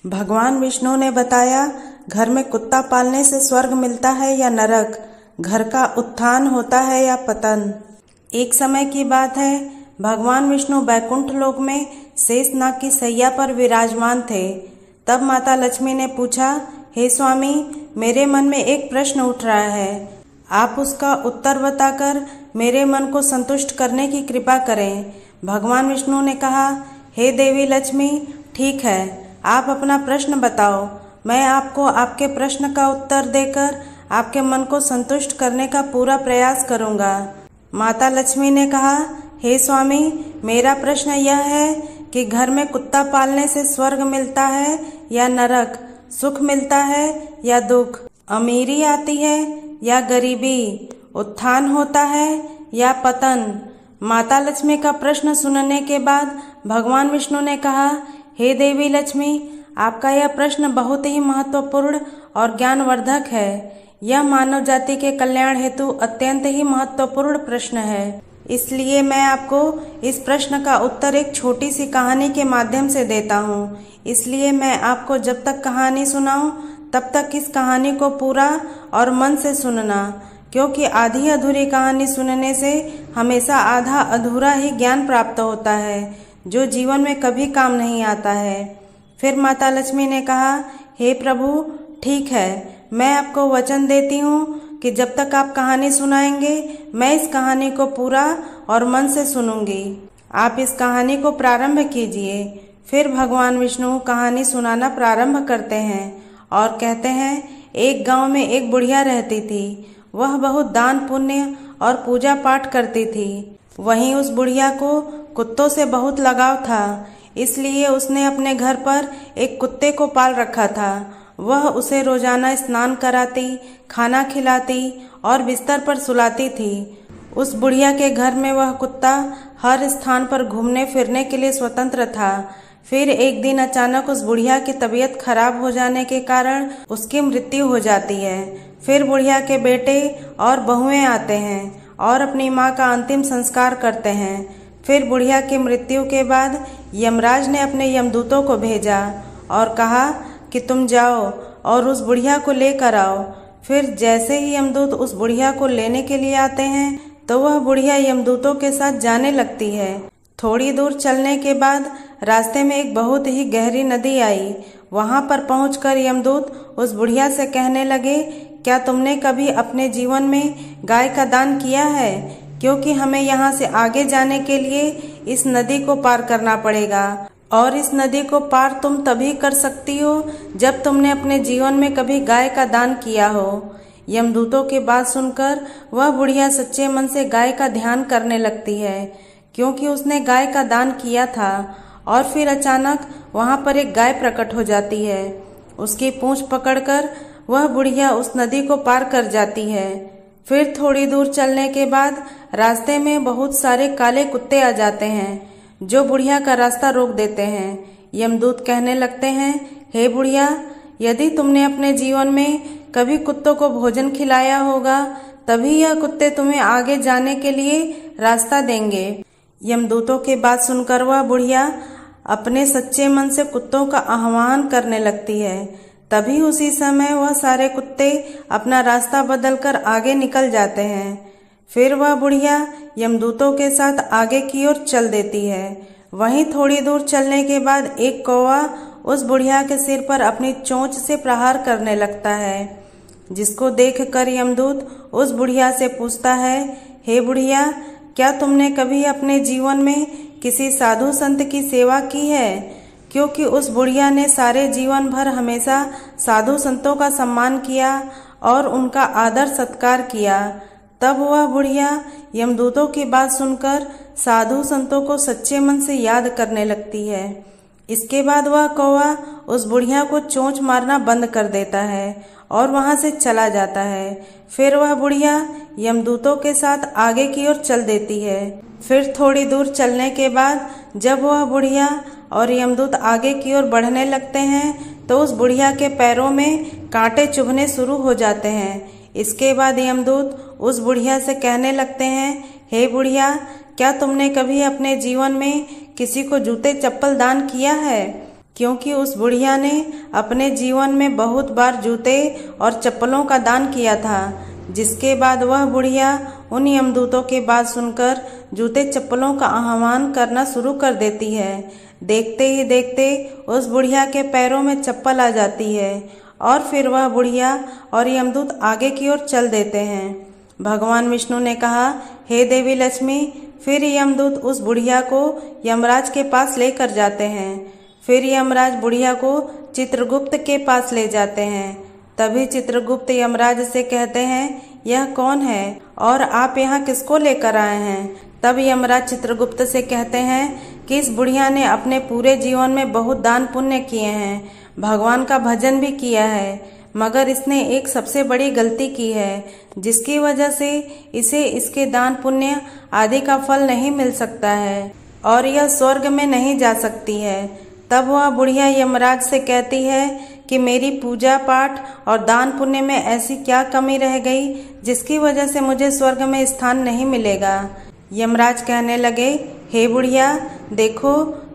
भगवान विष्णु ने बताया, घर में कुत्ता पालने से स्वर्ग मिलता है या नरक, घर का उत्थान होता है या पतन। एक समय की बात है, भगवान विष्णु बैकुंठ लोक में शेषनाग की सैया पर विराजमान थे। तब माता लक्ष्मी ने पूछा, हे स्वामी, मेरे मन में एक प्रश्न उठ रहा है, आप उसका उत्तर बताकर मेरे मन को संतुष्ट करने की कृपा करें। भगवान विष्णु ने कहा, हे देवी लक्ष्मी, ठीक है, आप अपना प्रश्न बताओ, मैं आपको आपके प्रश्न का उत्तर देकर आपके मन को संतुष्ट करने का पूरा प्रयास करूंगा। माता लक्ष्मी ने कहा, हे स्वामी, मेरा प्रश्न यह है कि घर में कुत्ता पालने से स्वर्ग मिलता है या नरक, सुख मिलता है या दुख, अमीरी आती है या गरीबी, उत्थान होता है या पतन। माता लक्ष्मी का प्रश्न सुनने के बाद भगवान विष्णु ने कहा, हे देवी लक्ष्मी, आपका यह प्रश्न बहुत ही महत्वपूर्ण और ज्ञानवर्धक है। यह मानव जाति के कल्याण हेतु अत्यंत ही महत्वपूर्ण प्रश्न है। इसलिए मैं आपको इस प्रश्न का उत्तर एक छोटी सी कहानी के माध्यम से देता हूँ। इसलिए मैं आपको जब तक कहानी सुनाऊं तब तक इस कहानी को पूरा और मन से सुनना, क्योंकि आधी अधूरी कहानी सुनने से हमेशा आधा अधूरा ही ज्ञान प्राप्त होता है, जो जीवन में कभी काम नहीं आता है। फिर माता लक्ष्मी ने कहा, हे प्रभु, ठीक है, मैं आपको वचन देती हूँ कि जब तक आप कहानी सुनाएंगे मैं इस कहानी को पूरा और मन से सुनूंगी। आप इस कहानी को प्रारंभ कीजिए। फिर भगवान विष्णु कहानी सुनाना प्रारंभ करते हैं और कहते हैं, एक गांव में एक बुढ़िया रहती थी। वह बहुत दान पुण्य और पूजा पाठ करती थी। वहीं उस बुढ़िया को कुत्तों से बहुत लगाव था, इसलिए उसने अपने घर पर एक कुत्ते को पाल रखा था। वह उसे रोजाना स्नान कराती, खाना खिलाती और बिस्तर पर सुलाती थी। उस बुढ़िया के घर में वह कुत्ता हर स्थान पर घूमने फिरने के लिए स्वतंत्र था। फिर एक दिन अचानक उस बुढ़िया की तबीयत खराब हो जाने के कारण उसकी मृत्यु हो जाती है। फिर बुढ़िया के बेटे और बहुएं आते हैं और अपनी माँ का अंतिम संस्कार करते हैं। फिर बुढ़िया की मृत्यु के बाद यमराज ने अपने यमदूतों को भेजा और कहा कि तुम जाओ और उस बुढ़िया को लेकर आओ। फिर जैसे ही यमदूत उस बुढ़िया को लेने के लिए आते हैं तो वह बुढ़िया यमदूतों के साथ जाने लगती है। थोड़ी दूर चलने के बाद रास्ते में एक बहुत ही गहरी नदी आई। वहां पर पहुंचकर यमदूत उस बुढ़िया से कहने लगे, क्या तुमने कभी अपने जीवन में गाय का दान किया है? क्योंकि हमें यहाँ से आगे जाने के लिए इस नदी को पार करना पड़ेगा और इस नदी को पार तुम तभी कर सकती हो जब तुमने अपने जीवन में कभी गाय का दान किया हो। यमदूतों की बात सुनकर वह बुढ़िया सच्चे मन से गाय का ध्यान करने लगती है, क्योंकि उसने गाय का दान किया था। और फिर अचानक वहां पर एक गाय प्रकट हो जाती है। उसकी पूंछ पकड़कर वह बुढ़िया उस नदी को पार कर जाती है। फिर थोड़ी दूर चलने के बाद रास्ते में बहुत सारे काले कुत्ते आ जाते हैं, जो बुढ़िया का रास्ता रोक देते हैं। यमदूत कहने लगते हैं, हे बुढ़िया, यदि तुमने अपने जीवन में कभी कुत्तों को भोजन खिलाया होगा तभी यह कुत्ते तुम्हें आगे जाने के लिए रास्ता देंगे। यमदूतों की बात सुनकर वह बुढ़िया अपने सच्चे मन से कुत्तों का आह्वान करने लगती है। तभी उसी समय वह सारे कुत्ते अपना रास्ता बदलकर आगे निकल जाते हैं। फिर वह बुढ़िया यमदूतों के साथ आगे की ओर चल देती है। वहीं थोड़ी दूर चलने के बाद एक कौवा उस बुढ़िया के सिर पर अपनी चोंच से प्रहार करने लगता है, जिसको देखकर यमदूत उस बुढ़िया से पूछता है, हे बुढ़िया, क्या तुमने कभी अपने जीवन में किसी साधु संत की सेवा की है? क्योंकि उस बुढ़िया ने सारे जीवन भर हमेशा साधु संतों का सम्मान किया और उनका आदर सत्कार किया। तब वह बुढ़िया यमदूतों की बात सुनकर साधु संतों को सच्चे मन से याद करने लगती है। इसके बाद वह कौवा उस बुढ़िया को चोंच मारना बंद कर देता है और वहां से चला जाता है। फिर वह बुढ़िया यमदूतों के साथ आगे की ओर चल देती है। फिर थोड़ी दूर चलने के बाद जब वह बुढ़िया और यमदूत आगे की ओर बढ़ने लगते हैं तो उस बुढ़िया के पैरों में कांटे चुभने शुरू हो जाते हैं। इसके बाद यमदूत उस बुढ़िया से कहने लगते हैं, हे बुढ़िया, क्या तुमने कभी अपने जीवन में किसी को जूते चप्पल दान किया है? क्योंकि उस बुढ़िया ने अपने जीवन में बहुत बार जूते और चप्पलों का दान किया था, जिसके बाद वह बुढ़िया उन यमदूतों की बात सुनकर जूते चप्पलों का आह्वान करना शुरू कर देती है। देखते ही देखते उस बुढ़िया के पैरों में चप्पल आ जाती है और फिर वह बुढ़िया और यमदूत आगे की ओर चल देते हैं। भगवान विष्णु ने कहा, हे देवी लक्ष्मी। फिर यमदूत उस बुढ़िया को यमराज के पास लेकर जाते हैं। फिर यमराज बुढ़िया को चित्रगुप्त के पास ले जाते हैं। तभी चित्रगुप्त यमराज से कहते हैं, यह कौन है और आप यहाँ किसको लेकर आए हैं? तब यमराज चित्रगुप्त से कहते हैं कि इस बुढ़िया ने अपने पूरे जीवन में बहुत दान पुण्य किए हैं, भगवान का भजन भी किया है, मगर इसने एक सबसे बड़ी गलती की है, जिसकी वजह से इसे इसके दान पुण्य आदि का फल नहीं मिल सकता है और यह स्वर्ग में नहीं जा सकती है। तब वह बुढ़िया यमराज से कहती है कि मेरी पूजा पाठ और दान पुण्य में ऐसी क्या कमी रह गई जिसकी वजह से मुझे स्वर्ग में स्थान नहीं मिलेगा। यमराज कहने लगे, हे बुढ़िया, देखो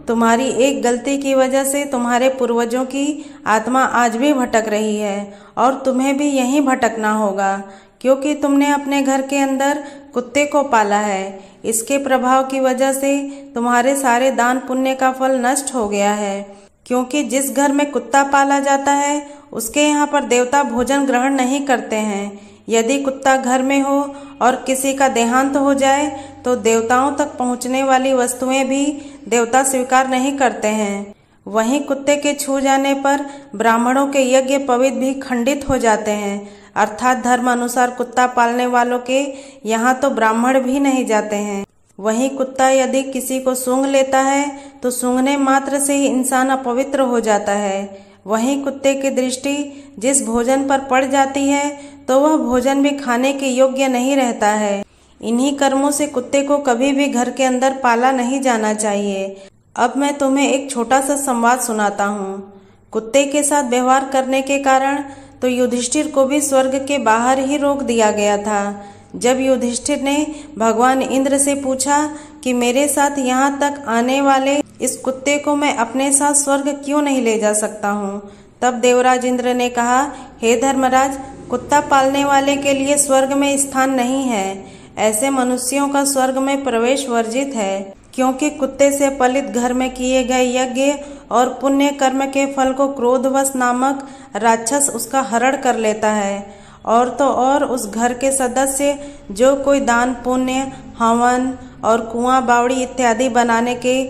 तुम्हारी एक गलती की वजह से तुम्हारे पूर्वजों की आत्मा आज भी भटक रही है और तुम्हें भी यहीं भटकना होगा, क्योंकि तुमने अपने घर के अंदर कुत्ते को पाला है। इसके प्रभाव की वजह से तुम्हारे सारे दान पुण्य का फल नष्ट हो गया है, क्योंकि जिस घर में कुत्ता पाला जाता है उसके यहाँ पर देवता भोजन ग्रहण नहीं करते हैं। यदि कुत्ता घर में हो और किसी का देहांत हो जाए तो देवताओं तक पहुँचने वाली वस्तुएं भी देवता स्वीकार नहीं करते हैं। वहीं कुत्ते के छू जाने पर ब्राह्मणों के यज्ञ पवित्र भी खंडित हो जाते हैं, अर्थात धर्म अनुसार कुत्ता पालने वालों के यहाँ तो ब्राह्मण भी नहीं जाते हैं। वहीं कुत्ता यदि किसी को सूंघ लेता है तो सूंघने मात्र से ही इंसान अपवित्र हो जाता है। वहीं कुत्ते की दृष्टि जिस भोजन पर पड़ जाती है तो वह भोजन भी खाने के योग्य नहीं रहता है। इन्हीं कर्मों से कुत्ते को कभी भी घर के अंदर पाला नहीं जाना चाहिए। अब मैं तुम्हें एक छोटा सा संवाद सुनाता हूँ। कुत्ते के साथ व्यवहार करने के कारण तो युधिष्ठिर को भी स्वर्ग के बाहर ही रोक दिया गया था। जब युधिष्ठिर ने भगवान इंद्र से पूछा कि मेरे साथ यहाँ तक आने वाले इस कुत्ते को मैं अपने साथ स्वर्ग क्यों नहीं ले जा सकता हूँ, तब देवराज इंद्र ने कहा, हे धर्मराज, कुत्ता पालने वाले के लिए स्वर्ग में स्थान नहीं है। ऐसे मनुष्यों का स्वर्ग में प्रवेश वर्जित है, क्योंकि कुत्ते से पलित घर में किए गए यज्ञ और पुण्य कर्म के फल को क्रोधवश नामक राक्षस उसका हरण कर लेता है। और तो और उस घर के सदस्य जो कोई दान पुण्य, हवन और कुआं बावड़ी इत्यादि बनाने के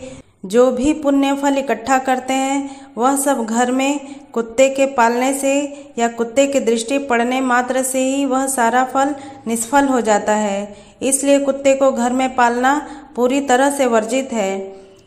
जो भी पुण्य फल इकट्ठा करते हैं, वह सब घर में कुत्ते के पालने से या कुत्ते की दृष्टि पड़ने मात्र से ही वह सारा फल निष्फल हो जाता है। इसलिए कुत्ते को घर में पालना पूरी तरह से वर्जित है।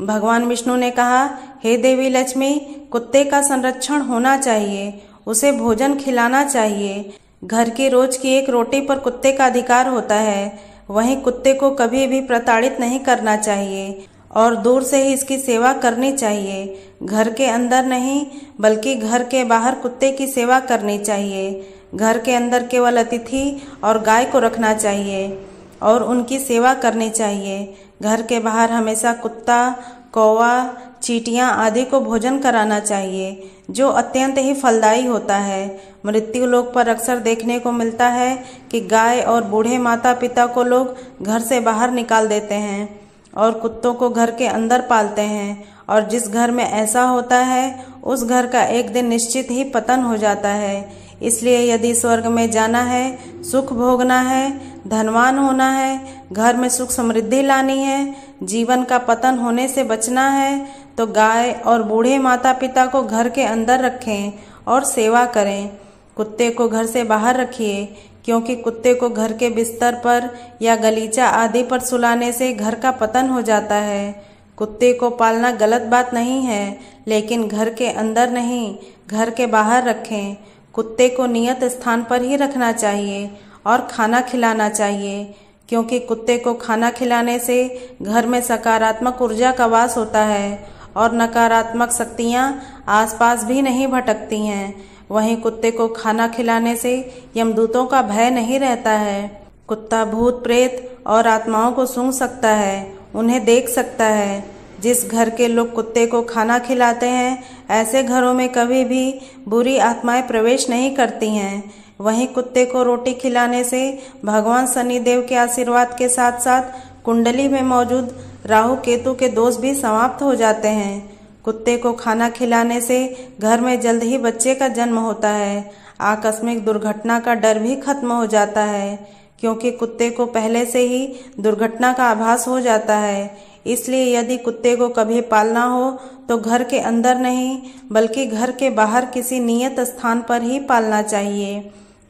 भगवान विष्णु ने कहा, हे देवी लक्ष्मी, कुत्ते का संरक्षण होना चाहिए, उसे भोजन खिलाना चाहिए। घर की रोज की एक रोटी पर कुत्ते का अधिकार होता है। वहीं कुत्ते को कभी भी प्रताड़ित नहीं करना चाहिए और दूर से ही इसकी सेवा करनी चाहिए। घर के अंदर नहीं बल्कि घर के बाहर कुत्ते की सेवा करनी चाहिए। घर के अंदर केवल अतिथि और गाय को रखना चाहिए और उनकी सेवा करनी चाहिए। घर के बाहर हमेशा कुत्ता, कौवा, चींटियां आदि को भोजन कराना चाहिए, जो अत्यंत ही फलदायी होता है। मृत्यु लोक पर अक्सर देखने को मिलता है कि गाय और बूढ़े माता पिता को लोग घर से बाहर निकाल देते हैं और कुत्तों को घर के अंदर पालते हैं, और जिस घर में ऐसा होता है उस घर का एक दिन निश्चित ही पतन हो जाता है। इसलिए यदि स्वर्ग में जाना है, सुख भोगना है, धनवान होना है, घर में सुख समृद्धि लानी है, जीवन का पतन होने से बचना है, तो गाय और बूढ़े माता पिता को घर के अंदर रखें और सेवा करें। कुत्ते को घर से बाहर रखिए, क्योंकि कुत्ते को घर के बिस्तर पर या गलीचा आदि पर सुलाने से घर का पतन हो जाता है। कुत्ते को पालना गलत बात नहीं है, लेकिन घर के अंदर नहीं, घर के बाहर रखें। कुत्ते को नियत स्थान पर ही रखना चाहिए और खाना खिलाना चाहिए, क्योंकि कुत्ते को खाना खिलाने से घर में सकारात्मक ऊर्जा का वास होता है और नकारात्मक शक्तियाँ आसपास भी नहीं भटकती हैं। वहीं कुत्ते को खाना खिलाने से यमदूतों का भय नहीं रहता है। कुत्ता भूत प्रेत और आत्माओं को सूंघ सकता है, उन्हें देख सकता है। जिस घर के लोग कुत्ते को खाना खिलाते हैं, ऐसे घरों में कभी भी बुरी आत्माएं प्रवेश नहीं करती हैं। वहीं कुत्ते को रोटी खिलाने से भगवान शनिदेव के आशीर्वाद के साथ साथ कुंडली में मौजूद राहु केतु के दोष भी समाप्त हो जाते हैं। कुत्ते को खाना खिलाने से घर में जल्द ही बच्चे का जन्म होता है। आकस्मिक दुर्घटना का डर भी खत्म हो जाता है, क्योंकि कुत्ते को पहले से ही दुर्घटना का आभास हो जाता है। इसलिए यदि कुत्ते को कभी पालना हो तो घर के अंदर नहीं बल्कि घर के बाहर किसी नियत स्थान पर ही पालना चाहिए,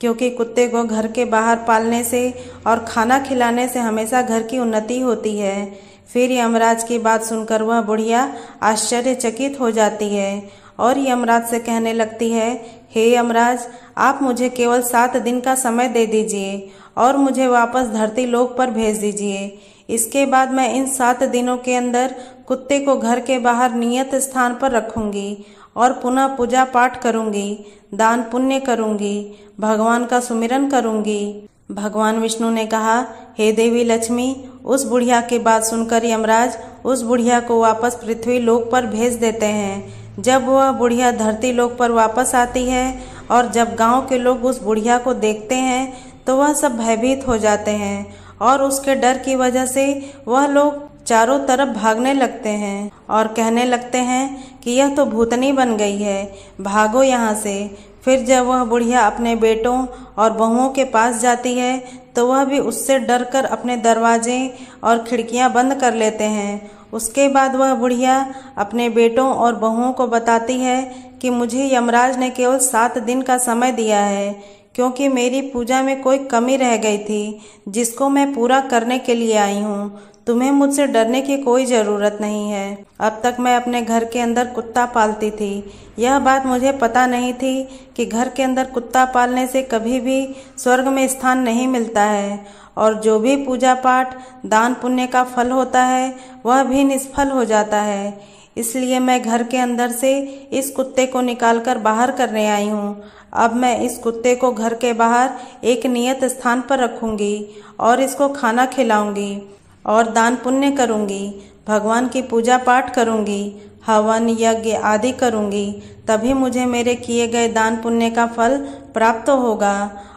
क्योंकि कुत्ते को घर के बाहर पालने से और खाना खिलाने से हमेशा घर की उन्नति होती है। फिर यमराज की बात सुनकर वह बुढ़िया आश्चर्यचकित हो जाती है और यमराज से कहने लगती है, हे यमराज, आप मुझे केवल 7 दिन का समय दे दीजिए और मुझे वापस धरती लोक पर भेज दीजिए। इसके बाद मैं इन 7 दिनों के अंदर कुत्ते को घर के बाहर नियत स्थान पर रखूंगी और पुनः पूजा पाठ करूंगी, दान पुण्य करूंगी, भगवान का सुमिरन करूंगी। भगवान विष्णु ने कहा, हे देवी लक्ष्मी। उस बुढ़िया की बात सुनकर यमराज उस बुढ़िया को वापस पृथ्वी लोक पर भेज देते हैं। जब वह बुढ़िया धरती लोक पर वापस आती है और जब गांव के लोग उस बुढ़िया को देखते हैं तो वह सब भयभीत हो जाते हैं और उसके डर की वजह से वह लोग चारों तरफ भागने लगते हैं और कहने लगते हैं कि यह तो भूतनी बन गई है, भागो यहाँ से। फिर जब वह बुढ़िया अपने बेटों और बहुओं के पास जाती है तो वह भी उससे डरकर अपने दरवाजे और खिड़कियां बंद कर लेते हैं। उसके बाद वह बुढ़िया अपने बेटों और बहुओं को बताती है कि मुझे यमराज ने केवल 7 दिन का समय दिया है, क्योंकि मेरी पूजा में कोई कमी रह गई थी जिसको मैं पूरा करने के लिए आई हूँ। तुम्हें मुझसे डरने की कोई ज़रूरत नहीं है। अब तक मैं अपने घर के अंदर कुत्ता पालती थी। यह बात मुझे पता नहीं थी कि घर के अंदर कुत्ता पालने से कभी भी स्वर्ग में स्थान नहीं मिलता है और जो भी पूजा पाठ दान पुण्य का फल होता है वह भी निष्फल हो जाता है। इसलिए मैं घर के अंदर से इस कुत्ते को निकालकर बाहर करने आई हूँ। अब मैं इस कुत्ते को घर के बाहर एक नियत स्थान पर रखूंगी और इसको खाना खिलाऊंगी और दान पुण्य करूंगी, भगवान की पूजा पाठ करूंगी, हवन यज्ञ आदि करूंगी। तभी मुझे मेरे किए गए दान पुण्य का फल प्राप्त होगा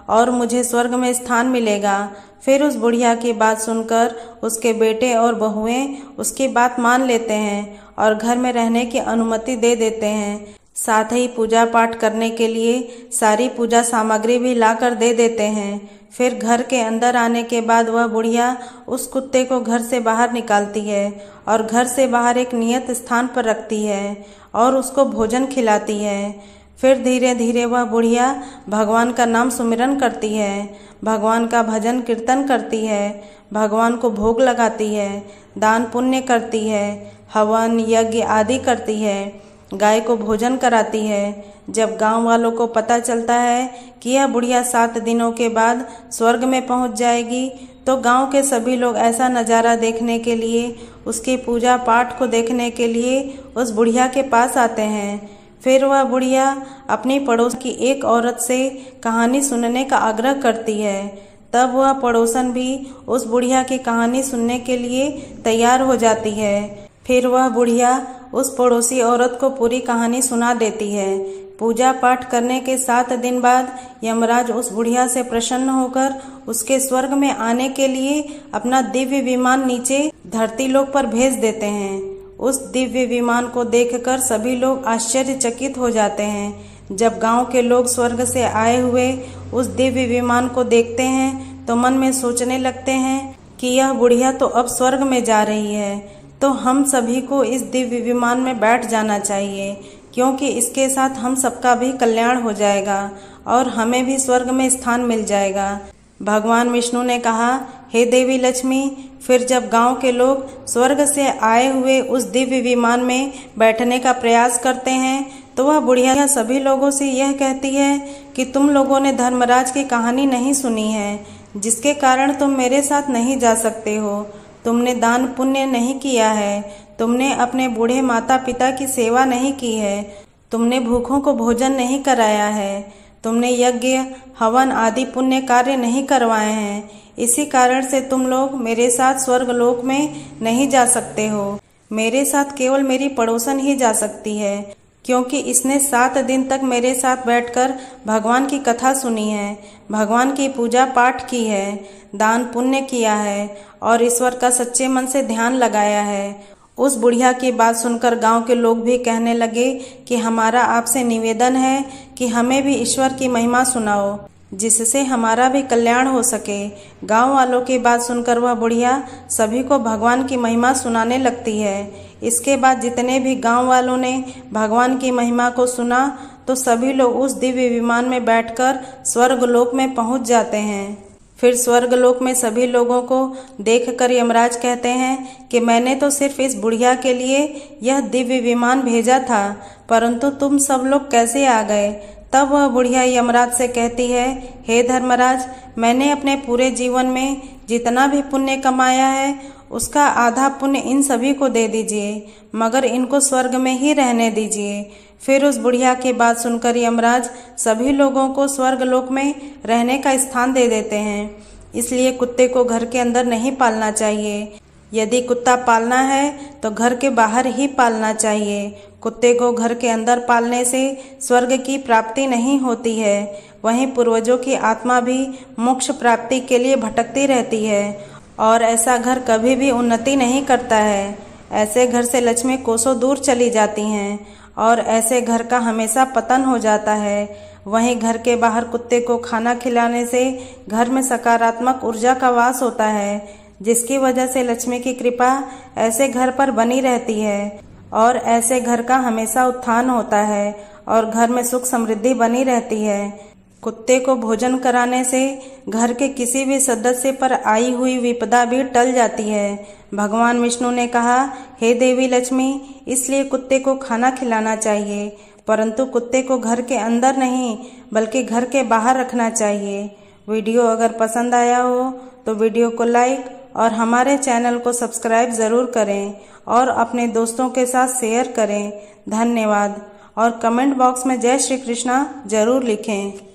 और मुझे स्वर्ग में स्थान मिलेगा। फिर उस बुढ़िया की बात सुनकर उसके बेटे और बहुएं उसकी बात मान लेते हैं और घर में रहने की अनुमति दे देते हैं। साथ ही पूजा पाठ करने के लिए सारी पूजा सामग्री भी लाकर दे देते हैं। फिर घर के अंदर आने के बाद वह बुढ़िया उस कुत्ते को घर से बाहर निकालती है और घर से बाहर एक नियत स्थान पर रखती है और उसको भोजन खिलाती है। फिर धीरे धीरे वह बुढ़िया भगवान का नाम सुमिरन करती है, भगवान का भजन कीर्तन करती है, भगवान को भोग लगाती है, दान पुण्य करती है, हवन यज्ञ आदि करती है, गाय को भोजन कराती है। जब गांव वालों को पता चलता है कि यह बुढ़िया 7 दिनों के बाद स्वर्ग में पहुंच जाएगी तो गांव के सभी लोग ऐसा नज़ारा देखने के लिए, उसकी पूजा पाठ को देखने के लिए उस बुढ़िया के पास आते हैं। फिर वह बुढ़िया अपनी पड़ोस की एक औरत से कहानी सुनने का आग्रह करती है। तब वह पड़ोसन भी उस बुढ़िया की कहानी सुनने के लिए तैयार हो जाती है। फिर वह बुढ़िया उस पड़ोसी औरत को पूरी कहानी सुना देती है। पूजा पाठ करने के 7 दिन बाद यमराज उस बुढ़िया से प्रसन्न होकर उसके स्वर्ग में आने के लिए अपना दिव्य विमान नीचे धरती लोक पर भेज देते हैं। उस दिव्य विमान को देखकर सभी लोग आश्चर्यचकित हो जाते हैं। जब गांव के लोग स्वर्ग से आए हुए उस दिव्य विमान को देखते हैं तो मन में सोचने लगते हैं कि यह बुढ़िया तो अब स्वर्ग में जा रही है, तो हम सभी को इस दिव्य विमान में बैठ जाना चाहिए, क्योंकि इसके साथ हम सबका भी कल्याण हो जाएगा और हमें भी स्वर्ग में स्थान मिल जाएगा। भगवान विष्णु ने कहा, हे देवी लक्ष्मी। फिर जब गांव के लोग स्वर्ग से आए हुए उस दिव्य विमान में बैठने का प्रयास करते हैं तो वह बुढ़िया सभी लोगों से यह कहती है कि तुम लोगों ने धर्मराज की कहानी नहीं सुनी है, जिसके कारण तुम मेरे साथ नहीं जा सकते हो। तुमने दान पुण्य नहीं किया है, तुमने अपने बूढ़े माता पिता की सेवा नहीं की है, तुमने भूखों को भोजन नहीं कराया है, तुमने यज्ञ हवन आदि पुण्य कार्य नहीं करवाए हैं। इसी कारण से तुम लोग मेरे साथ स्वर्ग लोक में नहीं जा सकते हो। मेरे साथ केवल मेरी पड़ोसन ही जा सकती है, क्योंकि इसने 7 दिन तक मेरे साथ बैठकर भगवान की कथा सुनी है, भगवान की पूजा पाठ की है, दान पुण्य किया है और ईश्वर का सच्चे मन से ध्यान लगाया है। उस बुढ़िया की बात सुनकर गांव के लोग भी कहने लगे कि हमारा आपसे निवेदन है कि हमें भी ईश्वर की महिमा सुनाओ, जिससे हमारा भी कल्याण हो सके। गांव वालों की बात सुनकर वह बुढ़िया सभी को भगवान की महिमा सुनाने लगती है। इसके बाद जितने भी गांव वालों ने भगवान की महिमा को सुना तो सभी लोग उस दिव्य विमान में बैठकर स्वर्गलोक में पहुंच जाते हैं। फिर स्वर्गलोक में सभी लोगों को देखकर यमराज कहते हैं कि मैंने तो सिर्फ इस बुढ़िया के लिए यह दिव्य विमान भेजा था, परंतु तुम सब लोग कैसे आ गए? तब वह बुढ़िया यमराज से कहती है, हे धर्मराज, मैंने अपने पूरे जीवन में जितना भी पुण्य कमाया है उसका आधा पुण्य इन सभी को दे दीजिए, मगर इनको स्वर्ग में ही रहने दीजिए। फिर उस बुढ़िया की बात सुनकर यमराज सभी लोगों को स्वर्गलोक में रहने का स्थान दे देते हैं। इसलिए कुत्ते को घर के अंदर नहीं पालना चाहिए। यदि कुत्ता पालना है तो घर के बाहर ही पालना चाहिए। कुत्ते को घर के अंदर पालने से स्वर्ग की प्राप्ति नहीं होती है, वहीं पूर्वजों की आत्मा भी मोक्ष प्राप्ति के लिए भटकती रहती है और ऐसा घर कभी भी उन्नति नहीं करता है। ऐसे घर से लक्ष्मी कोसों दूर चली जाती हैं और ऐसे घर का हमेशा पतन हो जाता है। वहीं घर के बाहर कुत्ते को खाना खिलाने से घर में सकारात्मक ऊर्जा का वास होता है, जिसकी वजह से लक्ष्मी की कृपा ऐसे घर पर बनी रहती है और ऐसे घर का हमेशा उत्थान होता है और घर में सुख समृद्धि बनी रहती है। कुत्ते को भोजन कराने से घर के किसी भी सदस्य पर आई हुई विपदा भी टल जाती है। भगवान विष्णु ने कहा, हे देवी लक्ष्मी, इसलिए कुत्ते को खाना खिलाना चाहिए, परंतु कुत्ते को घर के अंदर नहीं बल्कि घर के बाहर रखना चाहिए। वीडियो अगर पसंद आया हो तो वीडियो को लाइक और हमारे चैनल को सब्सक्राइब जरूर करें और अपने दोस्तों के साथ शेयर करें। धन्यवाद। और कमेंट बॉक्स में जय श्री कृष्णा जरूर लिखें।